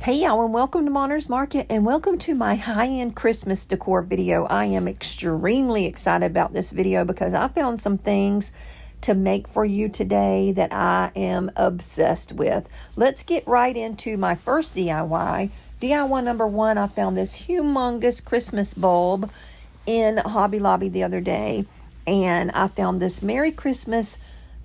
Hey y'all, and welcome to Monner's Market, and welcome to my high-end Christmas decor video. I am extremely excited about this video because I found some things to make for you today that I am obsessed with. Let's get right into my first DIY. DIY number one, I found this humongous Christmas bulb in Hobby Lobby the other day, and I found this Merry Christmas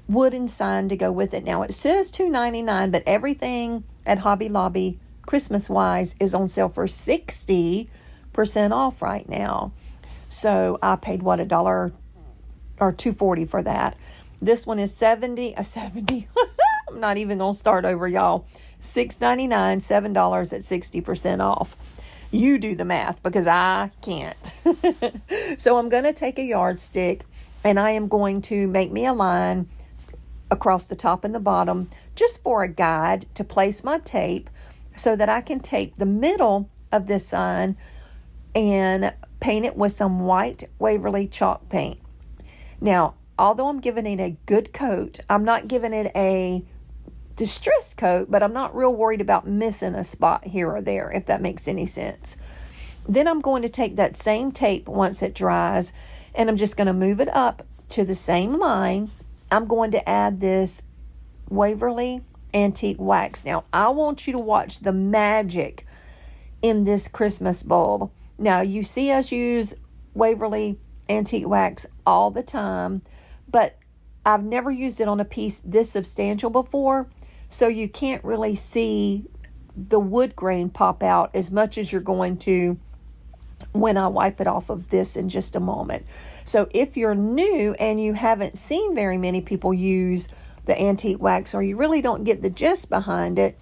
wooden sign to go with it. Now it says $2.99, but everything at Hobby Lobby Christmas-wise is on sale for 60% off right now. So I paid, what, $1 or $2.40 for that. This one is 70. I'm not even going to start over, y'all. $6.99, $7 at 60% off. You do the math because I can't. So I'm going to take a yardstick and I am going to make me a line across the top and the bottom just for a guide to place my tape, so that I can tape the middle of this sign and paint it with some white Waverly chalk paint. Now, although I'm giving it a good coat, I'm not giving it a distressed coat, but I'm not real worried about missing a spot here or there, if that makes any sense. Then I'm going to take that same tape once it dries, and I'm just going to move it up to the same line. I'm going to add this Waverly antique wax. Now, I want you to watch the magic in this Christmas bulb. Now, you see us use Waverly antique wax all the time, but I've never used it on a piece this substantial before, so you can't really see the wood grain pop out as much as you're going to when I wipe it off of this in just a moment. So if you're new and you haven't seen very many people use the antique wax, or you really don't get the gist behind it,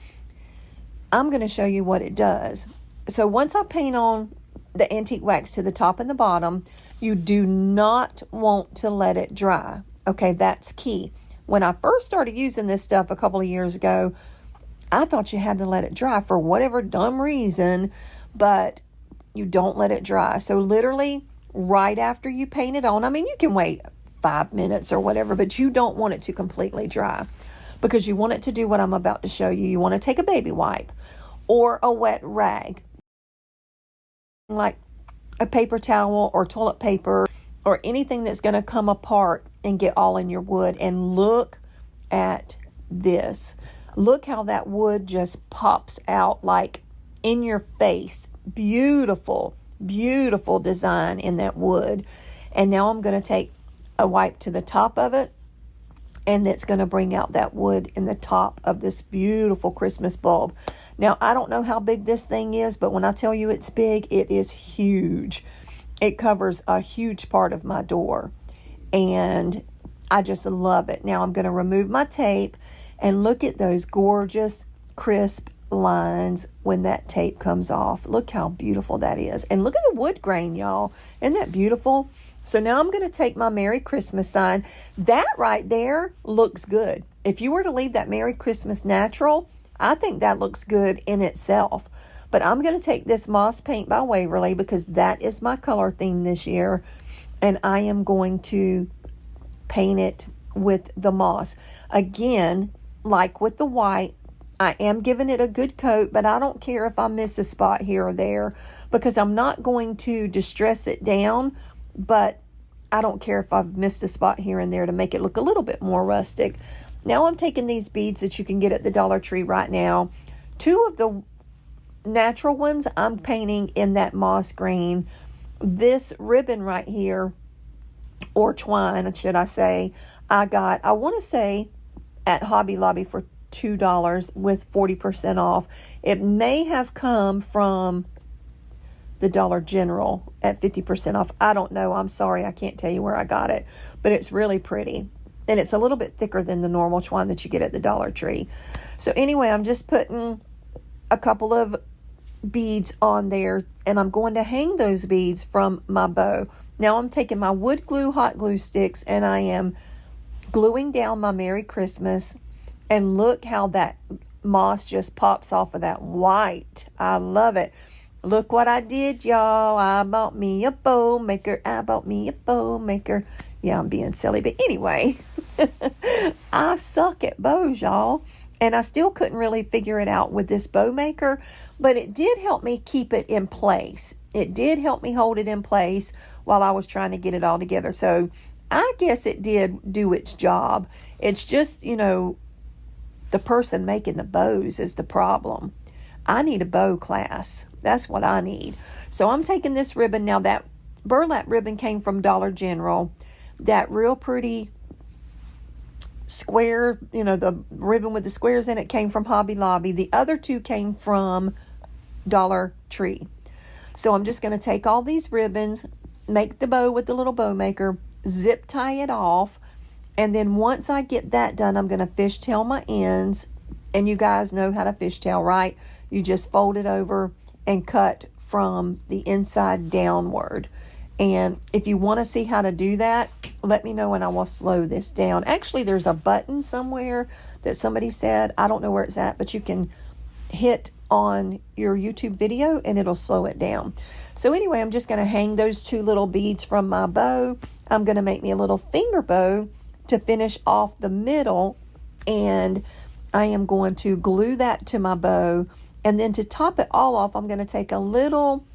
I'm going to show you what it does. So once I paint on the antique wax to the top and the bottom, you do not want to let it dry. Okay, that's key. When I first started using this stuff a couple of years ago, I thought you had to let it dry for whatever dumb reason, but you don't let it dry. So literally right after you paint it on, I mean, you can wait 5 minutes or whatever, but you don't want it to completely dry because you want it to do what I'm about to show you. You want to take a baby wipe or a wet rag, like a paper towel or toilet paper or anything that's going to come apart and get all in your wood. And look at this. Look how that wood just pops out like in your face. Beautiful, beautiful design in that wood. And now I'm going to take a wipe to the top of it, and it's going to bring out that wood in the top of this beautiful Christmas bulb. Now, I don't know how big this thing is, but when I tell you it's big, it is huge. It covers a huge part of my door, and I just love it. Now, I'm going to remove my tape, and look at those gorgeous, crisp lines when that tape comes off. Look how beautiful that is. And look at the wood grain, y'all. Isn't that beautiful? So now I'm going to take my Merry Christmas sign. That right there looks good. If you were to leave that Merry Christmas natural, I think that looks good in itself. But I'm going to take this Moss Paint by Waverly because that is my color theme this year. And I am going to paint it with the moss. Again, like with the white, I am giving it a good coat, but I don't care if I miss a spot here or there because I'm not going to distress it down, but I don't care if I've missed a spot here and there to make it look a little bit more rustic. Now I'm taking these beads that you can get at the Dollar Tree right now. 2 of the natural ones I'm painting in that moss green. This ribbon right here, or twine, should I say, I got, I want to say, at Hobby Lobby for $2 with 40% off. It may have come from the Dollar General at 50% off. I don't know. I'm sorry. I can't tell you where I got it, but it's really pretty. And it's a little bit thicker than the normal twine that you get at the Dollar Tree. So anyway, I'm just putting a couple of beads on there, and I'm going to hang those beads from my bow. Now I'm taking my wood glue, hot glue sticks, and I am gluing down my Merry Christmas. And look how that moss just pops off of that white. I love it. Look what I did, y'all. I bought me a bow maker. I bought me a bow maker. Yeah, I'm being silly. But anyway, I suck at bows, y'all. And I still couldn't really figure it out with this bow maker, but it did help me keep it in place. It did help me hold it in place while I was trying to get it all together. So I guess it did do its job. It's just, you know, the person making the bows is the problem. I need a bow class. That's what I need. So I'm taking this ribbon. Now that burlap ribbon came from Dollar General. That real pretty square, you know, the ribbon with the squares in it came from Hobby Lobby. The other two came from Dollar Tree. So I'm just going to take all these ribbons, make the bow with the little bow maker, zip tie it off, and then once I get that done, I'm going to fishtail my ends. And you guys know how to fishtail, right? You just fold it over and cut from the inside downward. And if you want to see how to do that, let me know and I will slow this down. Actually, there's a button somewhere that somebody said, I don't know where it's at, but you can hit on your YouTube video and it'll slow it down. So anyway, I'm just going to hang those two little beads from my bow. I'm going to make me a little finger bow to finish off the middle, and I am going to glue that to my bow. And then to top it all off, I'm going to take a little,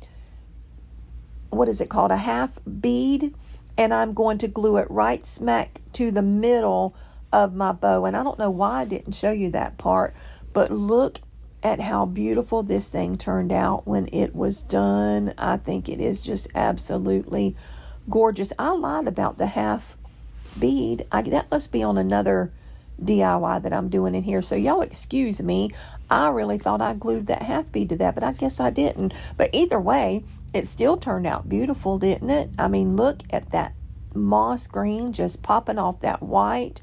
what is it called, a half bead, and I'm going to glue it right smack to the middle of my bow. And I don't know why I didn't show you that part, but look at how beautiful this thing turned out when it was done. I think it is just absolutely gorgeous. I lied about the half bead. That must be on another DIY that I'm doing in here, so y'all excuse me. I really thought I glued that half bead to that, but I guess I didn't. But either way, it still turned out beautiful, didn't it? I mean, look at that moss green just popping off that white.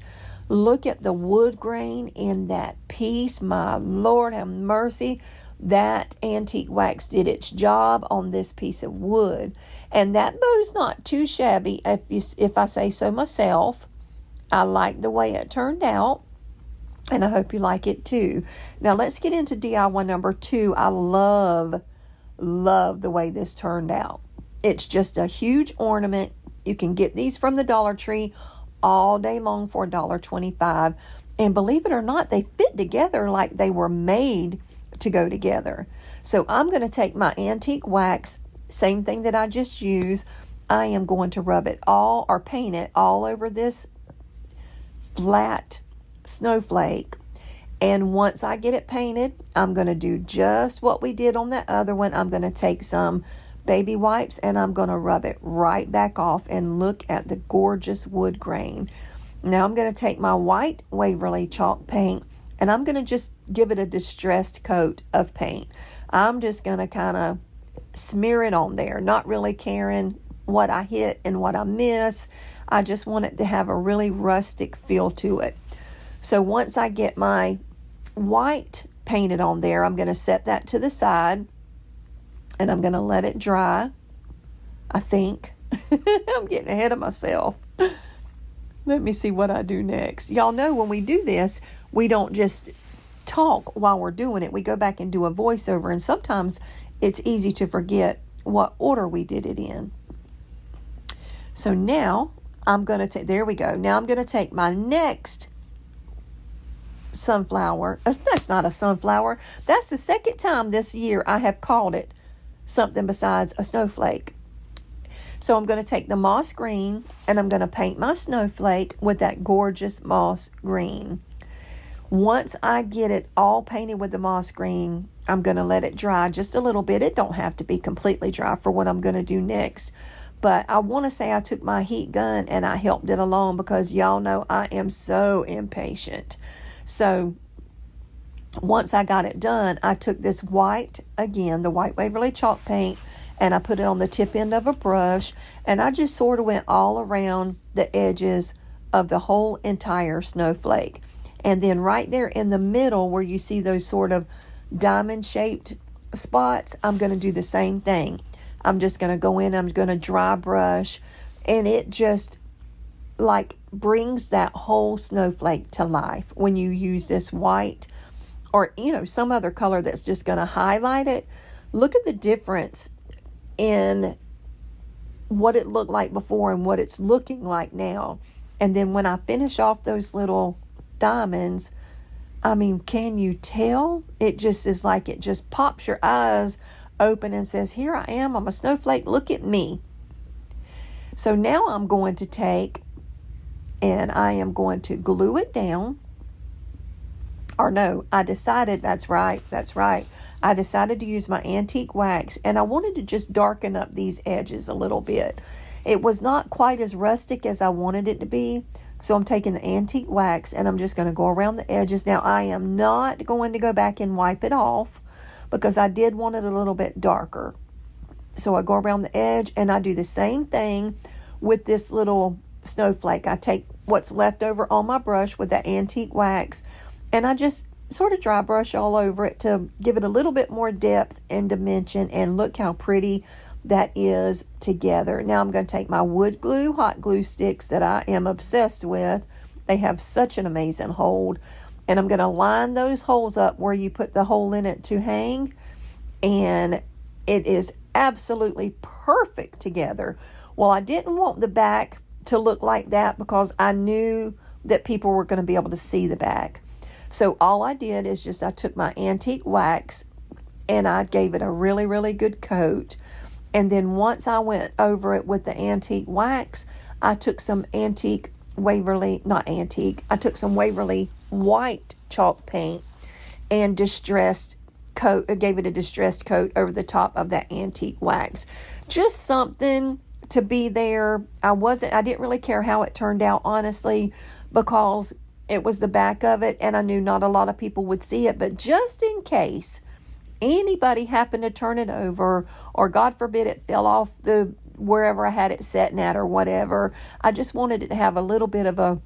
Look at the wood grain in that piece. My Lord have mercy. That antique wax did its job on this piece of wood. And that bow's not too shabby, if I say so myself. I like the way it turned out, and I hope you like it too. Now let's get into DIY number 2. I love the way this turned out. It's just a huge ornament. You can get these from the Dollar Tree all day long for $1.25. And believe it or not, they fit together like they were made to go together. So I'm going to take my antique wax, same thing that I just used. I am going to rub it all, or paint it all over this flat snowflake. And once I get it painted, I'm going to do just what we did on that other one. I'm going to take some baby wipes and I'm going to rub it right back off, and look at the gorgeous wood grain. Now I'm going to take my white Waverly chalk paint and I'm going to just give it a distressed coat of paint. I'm just going to kind of smear it on there, not really caring what I hit and what I miss. I just want it to have a really rustic feel to it. So once I get my white painted on there, I'm going to set that to the side and I'm going to let it dry, I think. I'm getting ahead of myself. Let me see what I do next. Y'all know when we do this, we don't just talk while we're doing it. We go back and do a voiceover, and sometimes it's easy to forget what order we did it in. So now I'm going to take, there we go. Now I'm going to take my next sunflower. That's not a sunflower. That's the second time this year I have called it something besides a snowflake. So I'm going to take the moss green and I'm going to paint my snowflake with that gorgeous moss green. Once I get it all painted with the moss green, I'm going to let it dry just a little bit. It don't have to be completely dry for what I'm going to do next. But I want to say I took my heat gun and I helped it along, because y'all know I am so impatient. So once I got it done, I took this white, again, the white Waverly chalk paint, and I put it on the tip end of a brush, and I just sort of went all around the edges of the whole entire snowflake. And then right there in the middle where you see those sort of diamond-shaped spots, I'm going to do the same thing. I'm just going to go in, I'm going to dry brush, and it just like brings that whole snowflake to life when you use this white or, you know, some other color that's just going to highlight it. Look at the difference in what it looked like before and what it's looking like now. And then when I finish off those little diamonds, I mean, can you tell? It just is like it just pops your eyes open and says, here I am, I'm a snowflake, look at me. So now I'm going to take and I am going to glue it down. Or no, I decided, that's right. I decided to use my antique wax, and I wanted to just darken up these edges a little bit. It was not quite as rustic as I wanted it to be, so I'm taking the antique wax and I'm just going to go around the edges. Now, I am not going to go back and wipe it off because I did want it a little bit darker. So I go around the edge and I do the same thing with this little snowflake. I take what's left over on my brush with that antique wax, and I just sort of dry brush all over it to give it a little bit more depth and dimension. And look how pretty that is together. Now I'm going to take my wood glue, hot glue sticks that I am obsessed with. They have such an amazing hold. And I'm going to line those holes up where you put the hole in it to hang. And it is absolutely perfect together. Well, I didn't want the back to look like that because I knew that people were going to be able to see the back. So all I did is just I took my antique wax and I gave it a really, really good coat. And then once I went over it with the antique wax, I took some I took some Waverly white chalk paint and gave it a distressed coat over the top of that antique wax. Just something to be there. I didn't really care how it turned out, honestly, because it was the back of it, and I knew not a lot of people would see it. But just in case anybody happened to turn it over, or God forbid it fell off wherever I had it setting at or whatever, I just wanted it to have a little bit of a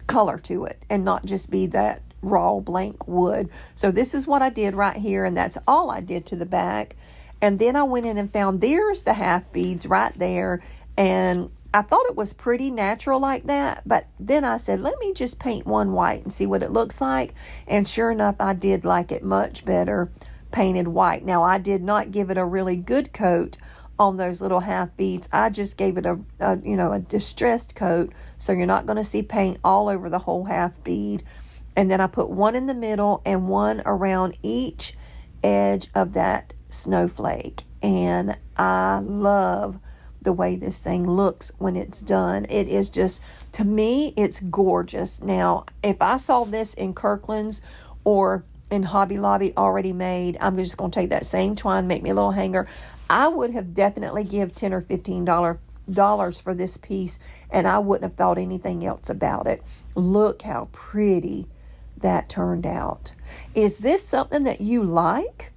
color to it and not just be that raw blank wood. So this is what I did right here, and that's all I did to the back. And then I went in and found, there's the half beads right there, and I thought it was pretty natural like that, but then I said, let me just paint one white and see what it looks like. And sure enough, I did like it much better painted white. Now, I did not give it a really good coat on those little half beads. I just gave it a distressed coat, so you're not going to see paint all over the whole half bead. And then I put one in the middle and one around each edge of that snowflake. And I love the way this thing looks when it's done. It is just, to me, it's gorgeous. Now, if I saw this in Kirkland's or in Hobby Lobby already made, I'm just going to take that same twine, make me a little hanger. I would have definitely give $10 or $15 for this piece, and I wouldn't have thought anything else about it. Look how pretty that turned out. Is this something that you like?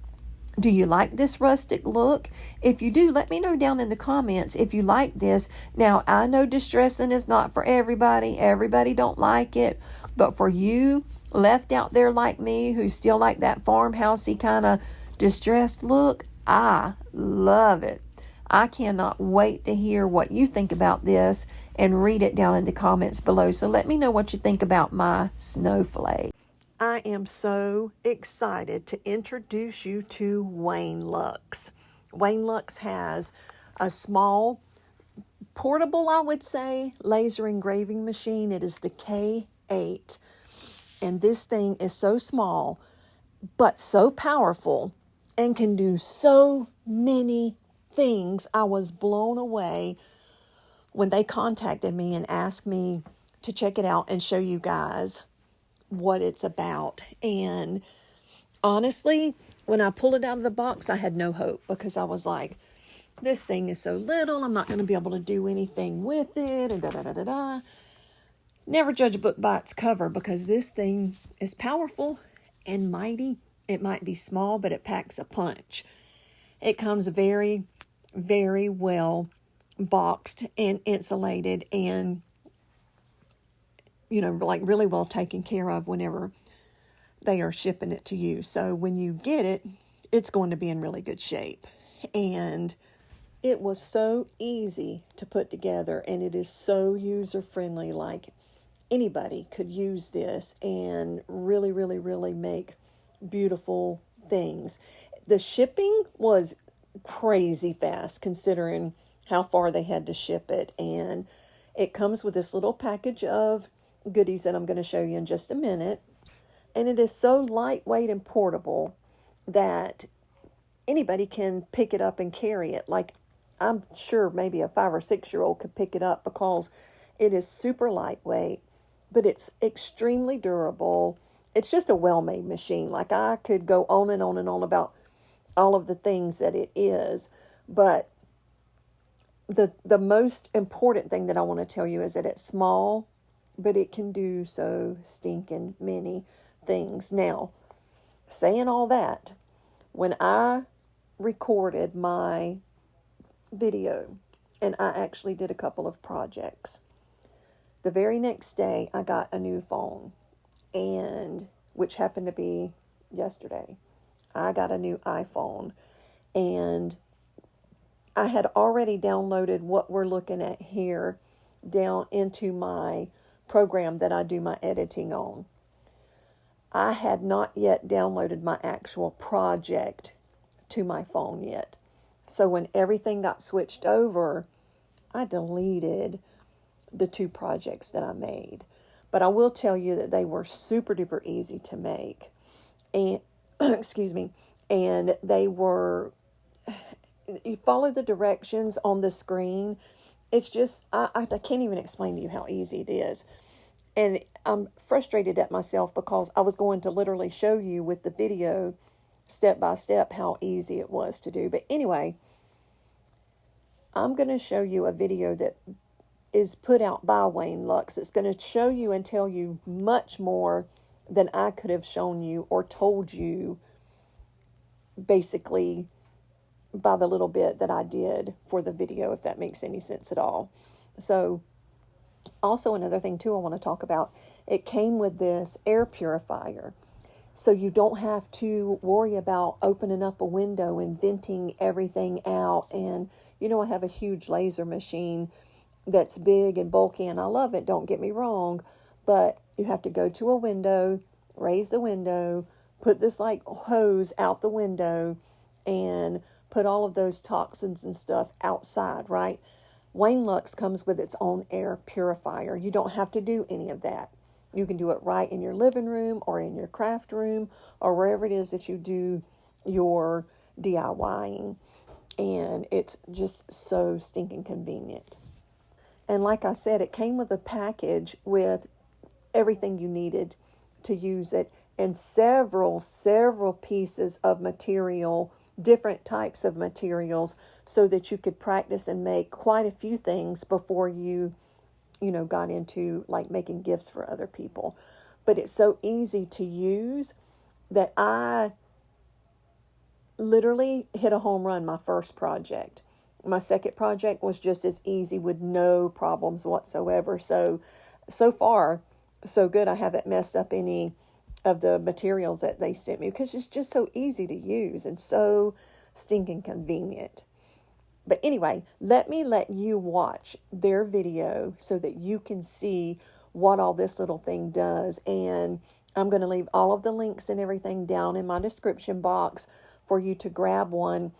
Do you like this rustic look? If you do, let me know down in the comments if you like this. Now, I know distressing is not for everybody. Everybody don't like it. But for you left out there like me who still like that farmhousey kind of distressed look, I love it. I cannot wait to hear what you think about this and read it down in the comments below. So let me know what you think about my snowflake. I am so excited to introduce you to Wainlux. Wainlux has a small, portable, I would say, laser engraving machine. It is the K8. And this thing is so small, but so powerful and can do so many things. I was blown away when they contacted me and asked me to check it out and show you guys what it's about. And honestly, when I pulled it out of the box, I had no hope because I was like, this thing is so little, I'm not going to be able to do anything with it, and da-da-da-da-da. Never judge a book by its cover, because this thing is powerful and mighty. It might be small, but it packs a punch. It comes very, very well boxed and insulated, and like really well taken care of whenever they are shipping it to you. So when you get it, it's going to be in really good shape. And it was so easy to put together, and it is so user-friendly. Like, anybody could use this and really, really, really make beautiful things. The shipping was crazy fast considering how far they had to ship it. And it comes with this little package of goodies that I'm going to show you in just a minute. And it is so lightweight and portable that anybody can pick it up and carry it. Like, I'm sure maybe a 5 or 6 year old could pick it up because it is super lightweight, but it's extremely durable. It's just a well-made machine. Like, I could go on and on and on about all of the things that it is, but the most important thing that I want to tell you is that it's small, but it can do so stinking many things. Now, saying all that, when I recorded my video, and I actually did a couple of projects, the very next day I got a new phone, and which happened to be yesterday. I got a new iPhone, and I had already downloaded what we're looking at here down into my program that I do my editing on. I had not yet downloaded my actual project to my phone yet. So when everything got switched over, I deleted the 2 projects that I made. But I will tell you that they were super duper easy to make. And excuse me, and they were, you follow the directions on the screen. It's just, I can't even explain to you how easy it is. And I'm frustrated at myself because I was going to literally show you with the video step by step how easy it was to do. But anyway, I'm going to show you a video that is put out by Wainlux. It's going to show you and tell you much more than I could have shown you or told you, basically, by the little bit that I did for the video, if that makes any sense at all. So, also another thing too I want to talk about, it came with this air purifier. So you don't have to worry about opening up a window and venting everything out. And, you know, I have a huge laser machine that's big and bulky, and I love it, don't get me wrong, but you have to go to a window, raise the window, put this like hose out the window, and put all of those toxins and stuff outside, right? Wainlux comes with its own air purifier. You don't have to do any of that. You can do it right in your living room or in your craft room or wherever it is that you do your DIYing. And it's just so stinking convenient. And like I said, it came with a package with everything you needed to use it, and several pieces of material, different types of materials, so that you could practice and make quite a few things before you got into like making gifts for other people. But it's so easy to use that I literally hit a home run my first project. My second project was just as easy with no problems whatsoever. So far, so good. I haven't messed up any of the materials that they sent me because it's just so easy to use and so stinking convenient. But anyway, let you watch their video so that you can see what all this little thing does. And I'm going to leave all of the links and everything down in my description box for you to grab one.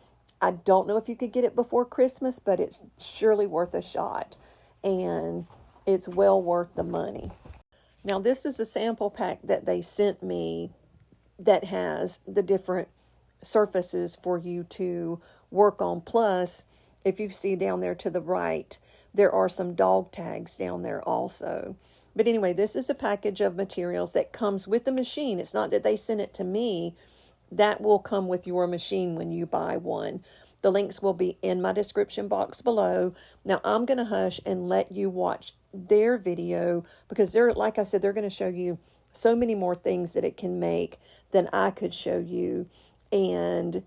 I don't know if you could get it before Christmas, but it's surely worth a shot. And it's well worth the money. Now, this is a sample pack that they sent me that has the different surfaces for you to work on. Plus, if you see down there to the right, there are some dog tags down there also. But anyway, this is a package of materials that comes with the machine. It's not that they sent it to me. That will come with your machine when you buy one. The links will be in my description box below. Now, I'm going to hush and let you watch their video because they're, like I said, they're going to show you so many more things that it can make than I could show you. And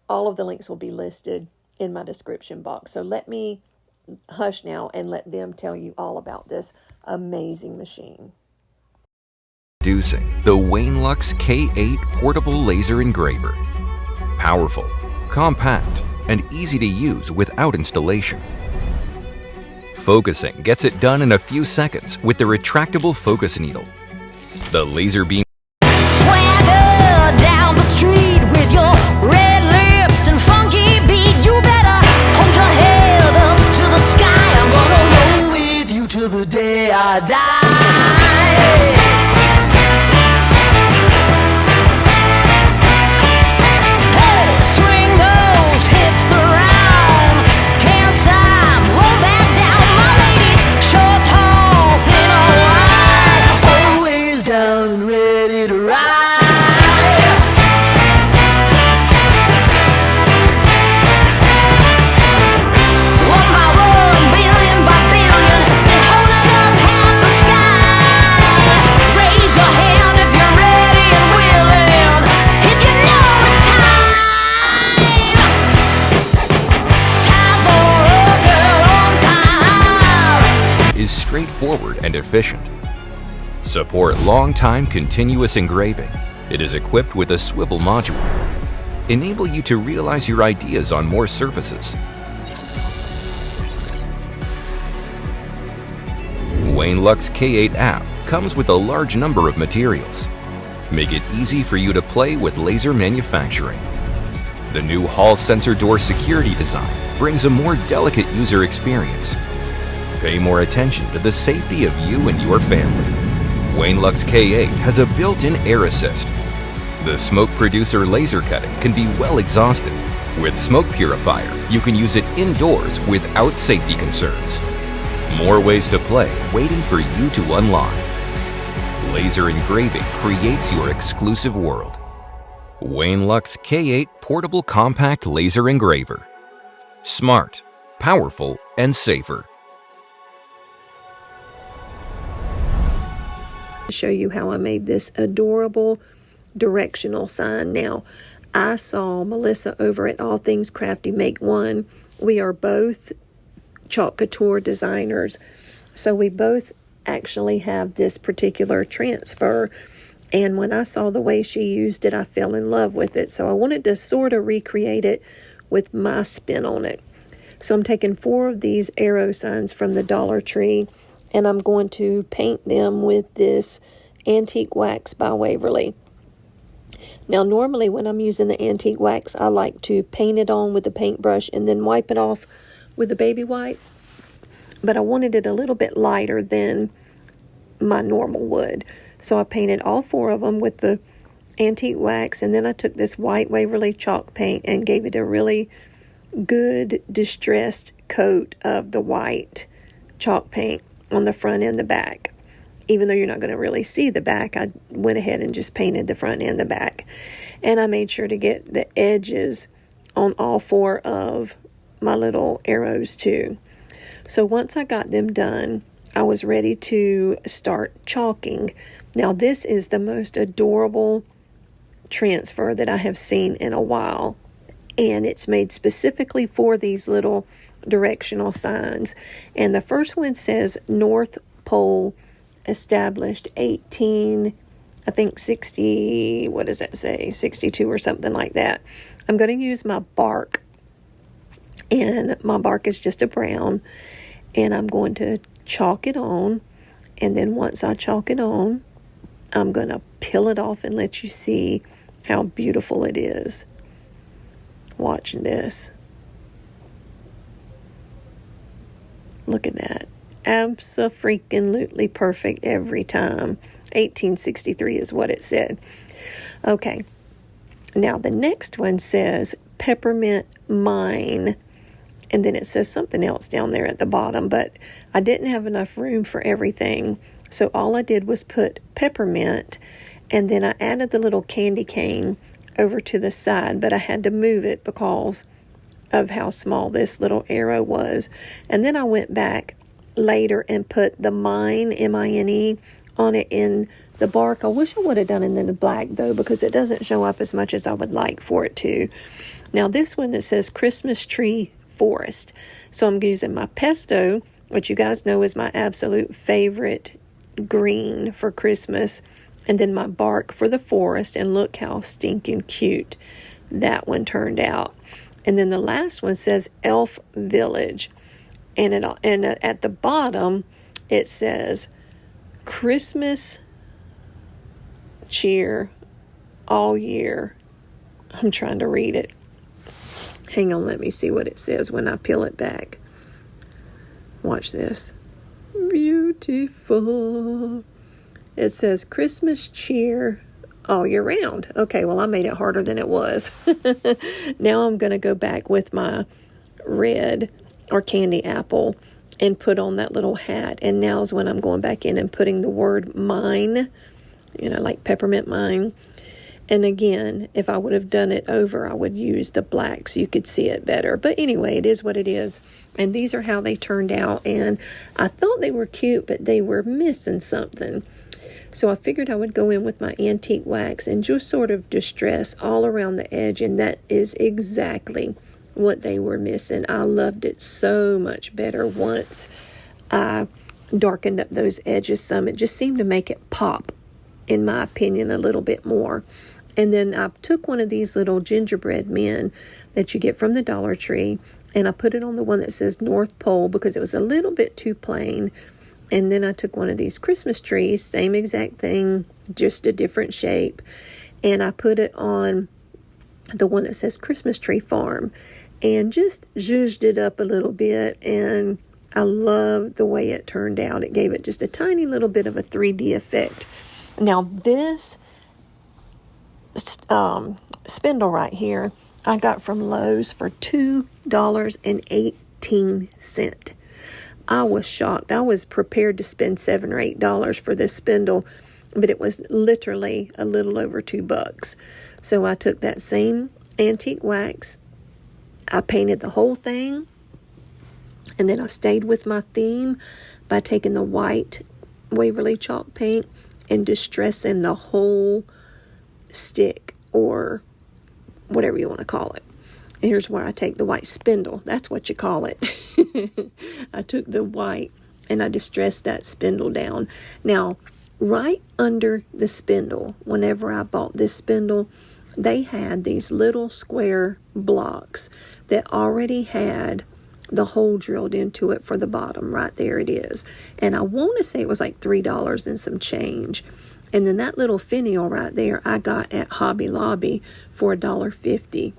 all of the links will be listed in my description box. So let me hush now and let them tell you all about this amazing machine. Introducing the Wainlux K8 Portable Laser Engraver. Powerful, compact, and easy to use without installation. Focusing gets it done in a few seconds with the retractable focus needle. The laser beam Swagger down the street with your red lips and funky beat. You better hold your head up to the sky. I'm gonna roll with you till the day I die. comfort and efficient. Support long-time continuous engraving. It is equipped with a swivel module. Enable you to realize your ideas on more surfaces. Wainlux K8 app comes with a large number of materials. Make it easy for you to play with laser manufacturing. The new hall sensor door security design brings a more delicate user experience. Pay more attention to the safety of you and your family. Wainlux K8 has a built-in air assist. The smoke producer laser cutting can be well exhausted. With smoke purifier, you can use it indoors without safety concerns. More ways to play waiting for you to unlock. Laser engraving creates your exclusive world. Wainlux K8 Portable Compact Laser Engraver. Smart, powerful, and safer. Show you how I made this adorable directional sign. Now, I saw Melissa over at All Things Crafty make one. We are both Chalk Couture designers, so we both actually have this particular transfer, and when I saw the way she used it, I fell in love with it. So I wanted to sort of recreate it with my spin on it. So I'm taking 4 of these arrow signs from the Dollar Tree, and I'm going to paint them with this antique wax by Waverly. Now, normally when I'm using the antique wax, I like to paint it on with the paintbrush and then wipe it off with the baby wipe. But I wanted it a little bit lighter than my normal would. So I painted all 4 of them with the antique wax, and then I took this white Waverly chalk paint and gave it a really good distressed coat of the white chalk paint on the front and the back. Even though you're not going to really see the back, I went ahead and just painted the front and the back. And I made sure to get the edges on all 4 of my little arrows too. So once I got them done, I was ready to start chalking. Now, this is the most adorable transfer that I have seen in a while, and it's made specifically for these little directional signs. And the first one says North Pole established 60, what does that say, 62 or something like that. I'm going to use my bark, and my bark is just a brown, and I'm going to chalk it on, and then once I chalk it on, I'm going to peel it off and let you see how beautiful it is. Watch this. Look at that. Abso-freaking-lutely perfect every time. 1863 is what it said. Okay. Now the next one says Peppermint Mine. And then it says something else down there at the bottom, but I didn't have enough room for everything. So all I did was put peppermint, and then I added the little candy cane over to the side, but I had to move it because of how small this little arrow was. And then I went back later and put the mine, M-I-N-E, on it in the bark. I wish I would have done it in the black though, because it doesn't show up as much as I would like for it to. Now this one that says Christmas Tree Forest. So I'm using my pesto, which you guys know is my absolute favorite green for Christmas, and then my bark for the forest, and look how stinking cute that one turned out. And then the last one says Elf Village, and at the bottom it says Christmas cheer all year. I'm trying to read it. Hang on, let me see what it says when I peel it back. Watch this. Beautiful. It says Christmas cheer all year round. Okay, well, I made it harder than it was. Now I'm going to go back with my red or candy apple and put on that little hat. And now is when I'm going back in and putting the word mine, like peppermint mine. And again, if I would have done it over, I would use the black so you could see it better. But anyway, it is what it is. And these are how they turned out. And I thought they were cute, but they were missing something. So I figured I would go in with my antique wax and just sort of distress all around the edge. And that is exactly what they were missing. I loved it so much better once I darkened up those edges some. It just seemed to make it pop, in my opinion, a little bit more. And then I took one of these little gingerbread men that you get from the Dollar Tree, and I put it on the one that says North Pole because it was a little bit too plain. And then I took one of these Christmas trees, same exact thing, just a different shape, and I put it on the one that says Christmas Tree Farm and just zhuzhed it up a little bit, and I love the way it turned out. It gave it just a tiny little bit of a 3D effect. Now this spindle right here I got from Lowe's for $2.18. I was shocked. I was prepared to spend $7 or $8 for this spindle, but it was literally a little over $2. So I took that same antique wax, I painted the whole thing, and then I stayed with my theme by taking the white Waverly chalk paint and distressing the whole stick, or whatever you want to call it. And here's where I take the white spindle. That's what you call it. I took the white and I distressed that spindle down. Now, right under the spindle, whenever I bought this spindle, they had these little square blocks that already had the hole drilled into it for the bottom. Right there it is. And I want to say it was like $3 and some change. And then that little finial right there I got at Hobby Lobby for $1.50.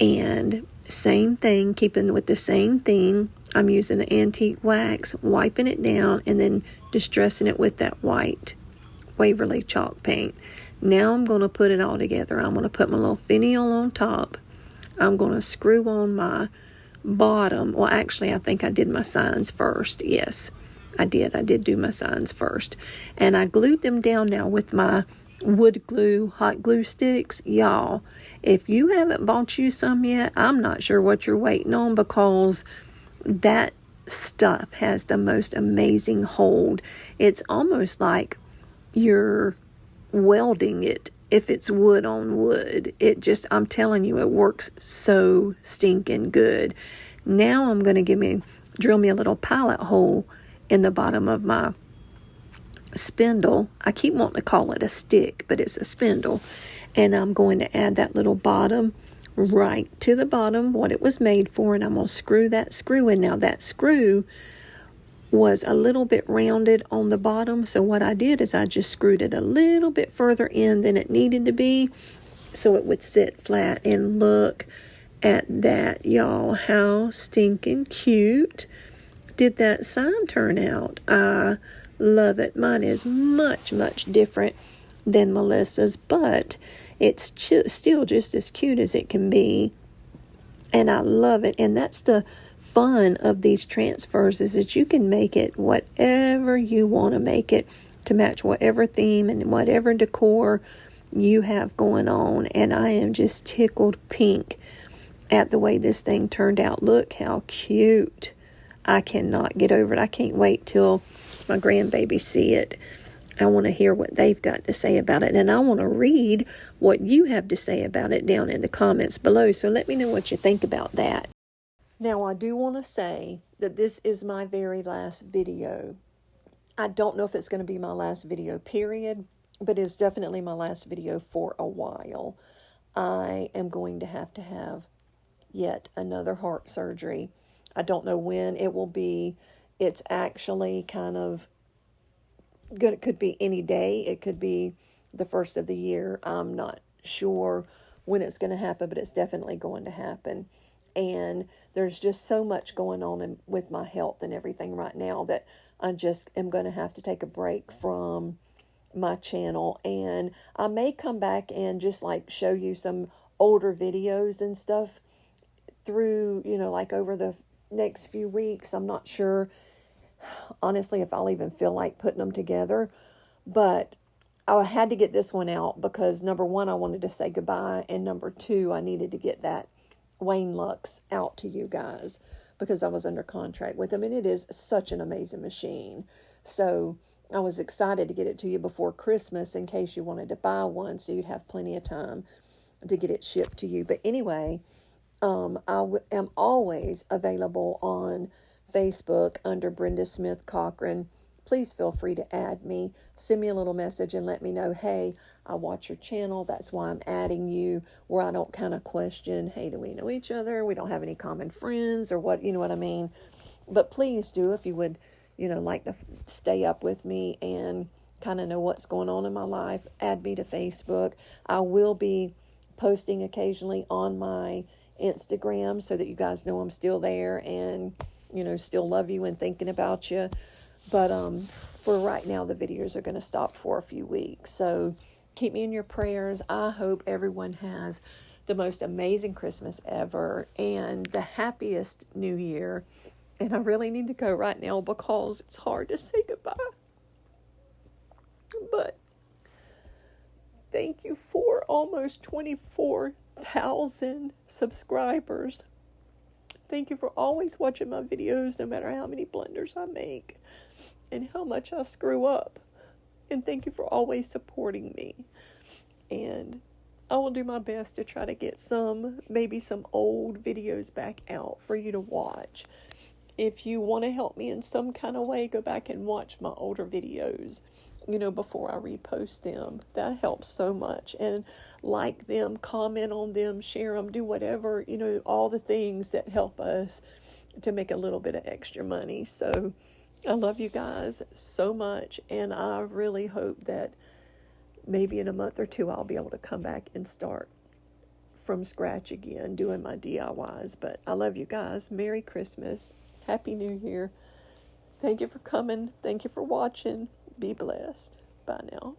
And same thing, keeping with the same thing, I'm using the antique wax, wiping it down, and then distressing it with that white Waverly chalk paint. Now I'm going to put it all together. I'm going to put my little finial on top. I'm going to screw on my bottom. Well, actually, I think I did my signs first. Yes, I did. I did do my signs first. And I glued them down now with my wood glue, hot glue sticks. Y'all, if you haven't bought you some yet, I'm not sure what you're waiting on, because that stuff has the most amazing hold. It's almost like you're welding it if it's wood on wood. It just, I'm telling you, it works so stinking good. Now I'm going to drill me a little pilot hole in the bottom of my spindle. I keep wanting to call it a stick, but it's a spindle. And I'm going to add that little bottom right to the bottom, what it was made for, and I'm going to screw that screw in. Now that screw was a little bit rounded on the bottom, so what I did is I just screwed it a little bit further in than it needed to be so it would sit flat. And look at that, y'all. How stinking cute did that sign turn out? I love it. Mine is much, much different than Melissa's, but it's still just as cute as it can be, and I love it. And that's the fun of these transfers, is that you can make it whatever you want to make it to match whatever theme and whatever decor you have going on. And I am just tickled pink at the way this thing turned out. Look how cute. I cannot get over it. I can't wait till my grandbabies see it. I want to hear what they've got to say about it, and I want to read what you have to say about it down in the comments below. So let me know what you think about that. Now, I do want to say that this is my very last video. I don't know if it's going to be my last video, period, but it's definitely my last video for a while. I am going to have yet another heart surgery. I don't know when it will be. It's actually kind of good. It could be any day. It could be the first of the year. I'm not sure when it's going to happen, but it's definitely going to happen. And there's just so much going on with my health and everything right now that I just am going to have to take a break from my channel. And I may come back and just like show you some older videos and stuff through, like over the next few weeks. I'm not sure, honestly, if I'll even feel like putting them together, but I had to get this one out because number one, I wanted to say goodbye, and number two, I needed to get that Wainlux out to you guys because I was under contract with them, and it is such an amazing machine. So I was excited to get it to you before Christmas in case you wanted to buy one, so you'd have plenty of time to get it shipped to you. But anyway, I am always available on Facebook under Brenda Smith Cochran, please feel free to add me. Send me a little message and let me know, hey, I watch your channel. That's why I'm adding you, where I don't kind of question, hey, do we know each other? We don't have any common friends or what, you know what I mean? But please do, if you would, like to stay up with me and kind of know what's going on in my life, add me to Facebook. I will be posting occasionally on my Instagram so that you guys know I'm still there and, still love you and thinking about you. But for right now, the videos are going to stop for a few weeks. So keep me in your prayers. I hope everyone has the most amazing Christmas ever and the happiest New Year. And I really need to go right now because it's hard to say goodbye. But thank you for almost 24,000 subscribers. Thank you for always watching my videos, no matter how many blunders I make and how much I screw up. And thank you for always supporting me. And I will do my best to try to get maybe some old videos back out for you to watch. If you want to help me in some kind of way, go back and watch my older videos, before I repost them. That helps so much. And like them, comment on them, share them, do whatever, all the things that help us to make a little bit of extra money. So I love you guys so much. And I really hope that maybe in a month or two, I'll be able to come back and start from scratch again, doing my DIYs. But I love you guys. Merry Christmas. Happy New Year. Thank you for coming. Thank you for watching. Be blessed. Bye now.